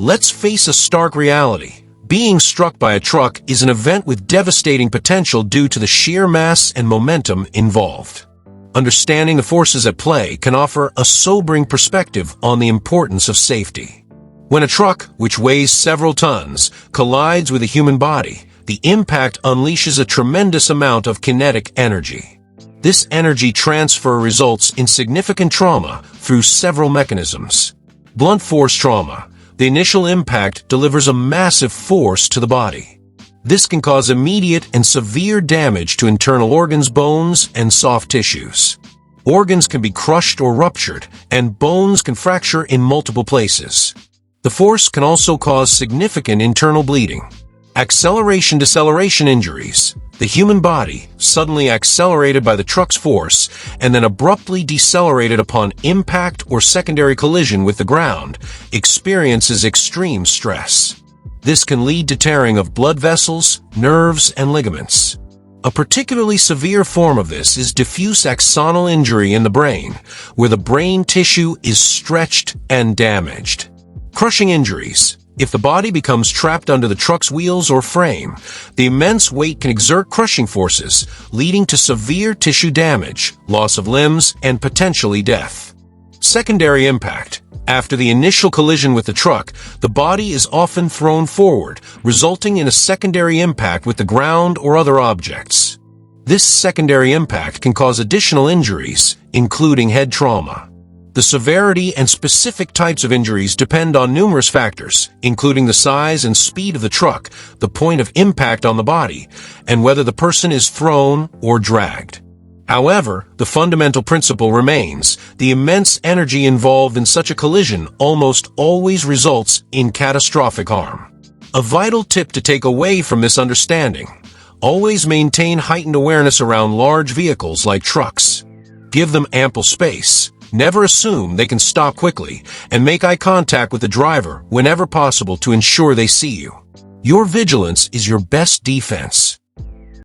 Let's face a stark reality. Being struck by a truck is an event with devastating potential due to the sheer mass and momentum involved. Understanding the forces at play can offer a sobering perspective on the importance of safety. When a truck, which weighs several tons, collides with a human body, the impact unleashes a tremendous amount of kinetic energy. This energy transfer results in significant trauma through several mechanisms. Blunt force trauma. The initial impact delivers a massive force to the body. This can cause immediate and severe damage to internal organs, bones, and soft tissues. Organs can be crushed or ruptured, and bones can fracture in multiple places. The force can also cause significant internal bleeding. Acceleration-deceleration injuries. The human body, suddenly accelerated by the truck's force, and then abruptly decelerated upon impact or secondary collision with the ground, experiences extreme stress. This can lead to tearing of blood vessels, nerves, and ligaments. A particularly severe form of this is diffuse axonal injury in the brain, where the brain tissue is stretched and damaged. Crushing injuries. If the body becomes trapped under the truck's wheels or frame, the immense weight can exert crushing forces, leading to severe tissue damage, loss of limbs, and potentially death. Secondary impact. After the initial collision with the truck, the body is often thrown forward, resulting in a secondary impact with the ground or other objects. This secondary impact can cause additional injuries, including head trauma. The severity and specific types of injuries depend on numerous factors, including the size and speed of the truck, the point of impact on the body, and whether the person is thrown or dragged. However, the fundamental principle remains: the immense energy involved in such a collision almost always results in catastrophic harm. A vital tip to take away from this understanding: always maintain heightened awareness around large vehicles like trucks. Give them ample space. Never assume they can stop quickly, and make eye contact with the driver whenever possible to ensure they see you. Your vigilance is your best defense.